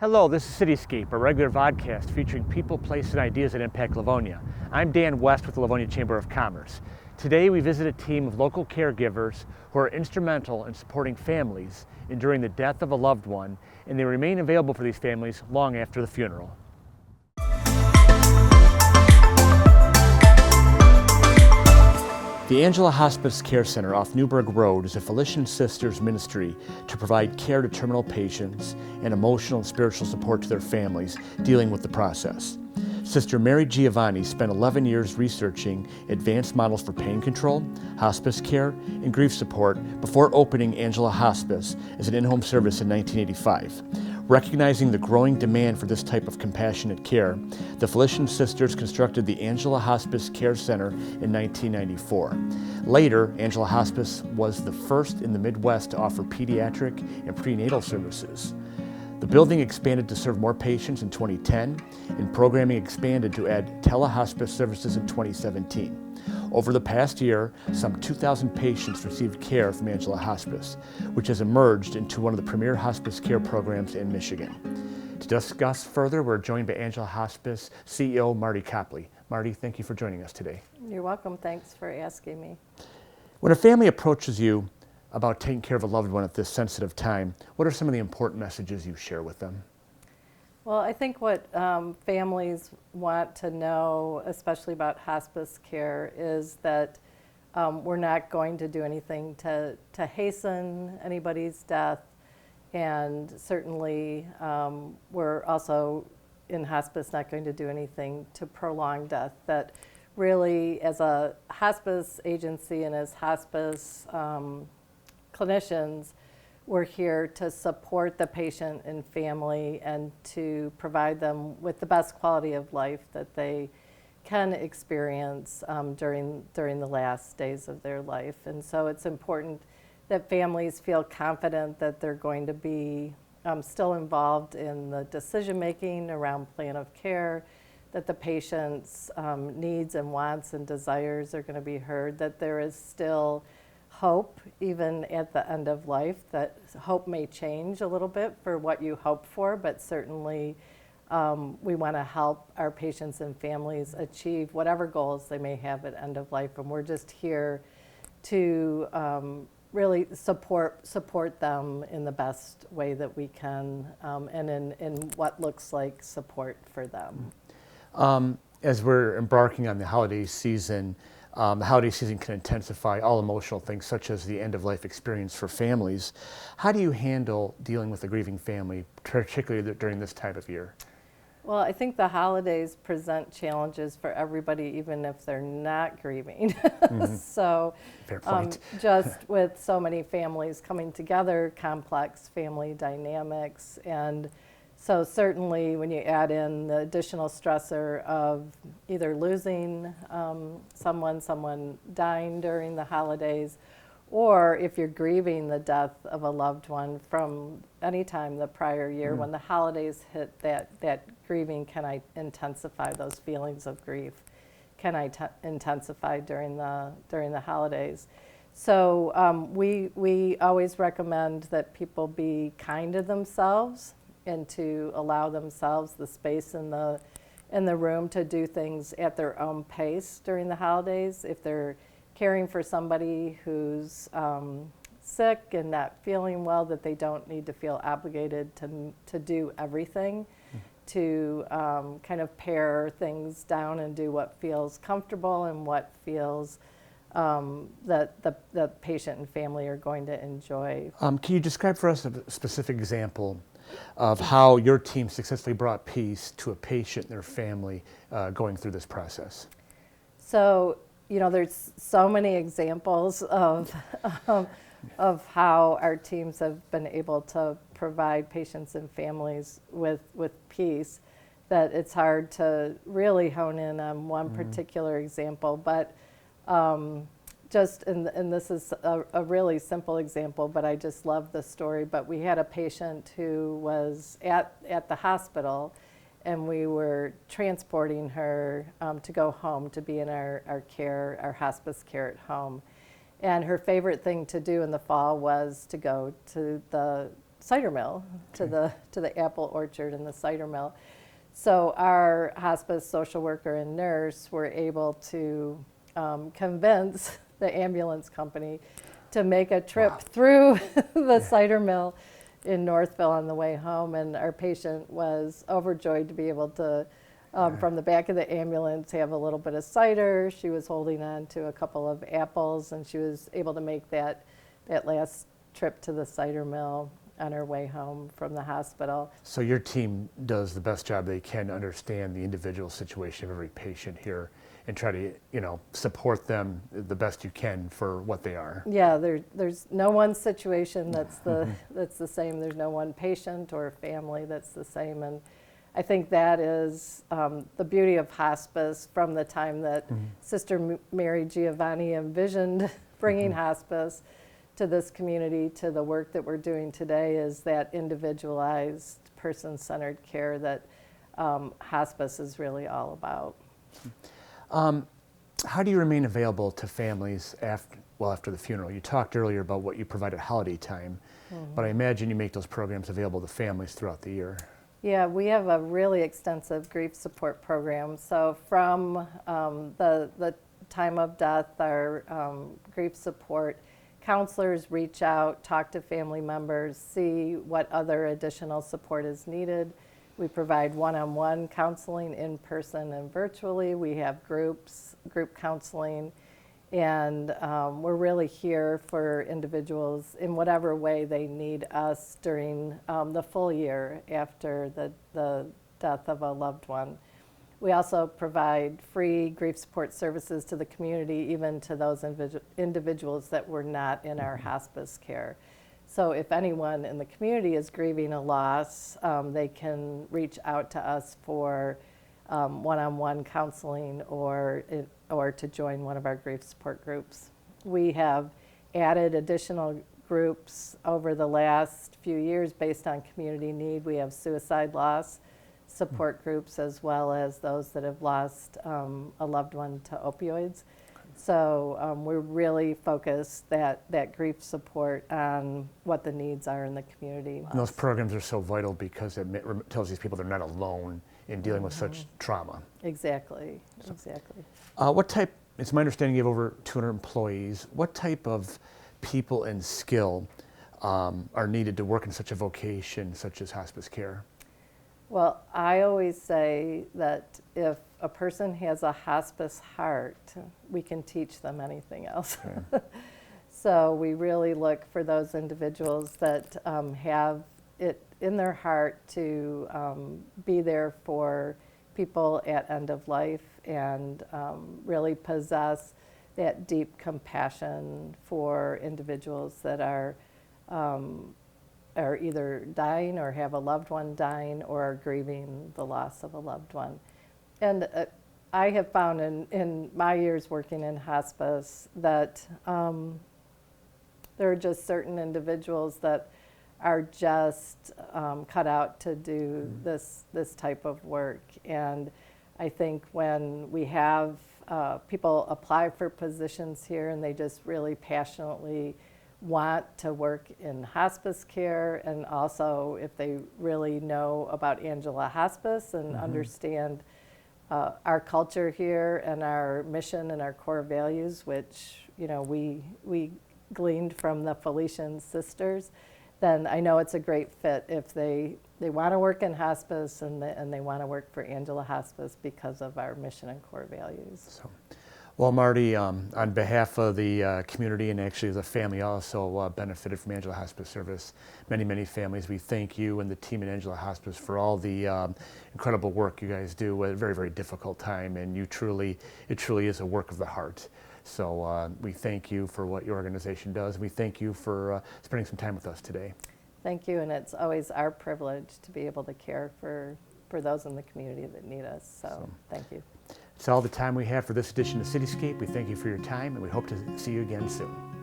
Hello, this is Cityscape, a regular vodcast featuring people, places, and ideas that impact Livonia. I'm Dan West with the Livonia Chamber of Commerce. Today we visit a team of local caregivers who are instrumental in supporting families enduring the death of a loved one, and they remain available for these families long after the funeral. The Angela Hospice Care Center off Newburgh Road is a Felician Sisters ministry to provide care to terminal patients and emotional and spiritual support to their families dealing with the process. Sister Mary Giovanni spent 11 years researching advanced models for pain control, hospice care, and grief support before opening Angela Hospice as an in-home service in 1985. Recognizing the growing demand for this type of compassionate care, the Felician Sisters constructed the Angela Hospice Care Center in 1994. Later, Angela Hospice was the first in the Midwest to offer pediatric and prenatal services. The building expanded to serve more patients in 2010, and programming expanded to add telehospice services in 2017. Over the past year, some 2,000 patients received care from Angela Hospice, which has emerged into one of the premier hospice care programs in Michigan. To discuss further, we're joined by Angela Hospice CEO Marty Copley. Marty, thank you for joining us today. You're welcome. Thanks for asking me. When a family approaches you about taking care of a loved one at this sensitive time, what are some of the important messages you share with them? Well, I think what families want to know, especially about hospice care, is that we're not going to do anything to hasten anybody's death, and certainly we're also in hospice not going to do anything to prolong death. That really, as a hospice agency and as hospice clinicians, we're here to support the patient and family and to provide them with the best quality of life that they can experience during the last days of their life. And so it's important that families feel confident that they're going to be still involved in the decision making around plan of care, that the patient's needs and wants and desires are going to be heard, that there is still hope even at the end of life, that hope may change a little bit for what you hope for, but certainly we want to help our patients and families achieve whatever goals they may have at end of life, and we're just here to really support them in the best way that we can, and in what looks like support for them. As we're embarking on the holiday season can intensify all emotional things such as the end-of-life experience for families. How do you handle dealing with a grieving family, particularly during this time of year? Well, I think the holidays present challenges for everybody, even if they're not grieving. Mm-hmm. So, fair point. Just with so many families coming together, complex family dynamics, and so certainly when you add in the additional stressor of either losing someone dying during the holidays, or if you're grieving the death of a loved one from any time the prior year, when the holidays hit, that grieving can intensify, those feelings of grief can intensify during the holidays. So we always recommend that people be kind to themselves and to allow themselves the space in the room to do things at their own pace during the holidays. If they're caring for somebody who's sick and not feeling well, that they don't need to feel obligated to do everything, to kind of pare things down and do what feels comfortable and what feels that the patient and family are going to enjoy. Can you describe for us a specific example of how your team successfully brought peace to a patient and their family going through this process? So, there's so many examples of how our teams have been able to provide patients and families with peace that it's hard to really hone in on one particular example. But and this is a really simple example, but I just love the story. But we had a patient who was at the hospital, and we were transporting her to go home to be in our hospice care at home. And her favorite thing to do in the fall was to go to the cider mill, to the apple orchard and the cider mill. So our hospice social worker and nurse were able to convince the ambulance company to make a trip through the cider mill in Northville on the way home, and our patient was overjoyed to be able to, from the back of the ambulance, have a little bit of cider. She was holding on to a couple of apples, and she was able to make that last trip to the cider mill on her way home from the hospital. So your team does the best job they can to understand the individual situation of every patient here and try to, support them the best you can for what they are. Yeah, there's no one situation that's the same. There's no one patient or family that's the same, and I think that is the beauty of hospice from the time that Sister Mary Giovanni envisioned bringing hospice to this community, to the work that we're doing today, is that individualized, person-centered care that hospice is really all about. How do you remain available to families after the funeral? You talked earlier about what you provide at holiday time, but I imagine you make those programs available to families throughout the year. Yeah, we have a really extensive grief support program. So from the time of death, our grief support counselors reach out, talk to family members, see what other additional support is needed. We provide one-on-one counseling in person and virtually. We have group counseling, and we're really here for individuals in whatever way they need us during the full year after the death of a loved one. We also provide free grief support services to the community, even to those individuals that were not in our hospice care. So if anyone in the community is grieving a loss, they can reach out to us for one-on-one counseling or to join one of our grief support groups. We have added additional groups over the last few years based on community need. We have suicide loss support groups, as well as those that have lost a loved one to opioids. So we're really focused that grief support on what the needs are in the community. And those programs are so vital because it tells these people they're not alone in dealing with such trauma. Exactly, exactly. It's my understanding you have over 200 employees. What type of people and skill are needed to work in such a vocation such as hospice care? Well, I always say that if a person has a hospice heart, we can teach them anything else. Okay. So we really look for those individuals that have it in their heart to be there for people at end of life and really possess that deep compassion for individuals that are either dying or have a loved one dying or are grieving the loss of a loved one. And I have found in my years working in hospice that there are just certain individuals that are just cut out to do this type of work. And I think when we have people apply for positions here and they just really passionately want to work in hospice care, and also if they really know about Angela Hospice and understand our culture here and our mission and our core values, which we gleaned from the Felician sisters, then I know it's a great fit if they want to work in hospice and they want to work for Angela Hospice because of our mission and core values. Well, Marty, on behalf of the community and actually the family also benefited from Angela Hospice service, many families, we thank you and the team at Angela Hospice for all the incredible work you guys do at a very, very difficult time, and it truly is a work of the heart. So we thank you for what your organization does. We thank you for spending some time with us today. Thank you, and it's always our privilege to be able to care for those in the community that need us, so thank you. That's all the time we have for this edition of Cityscape. We thank you for your time, and we hope to see you again soon.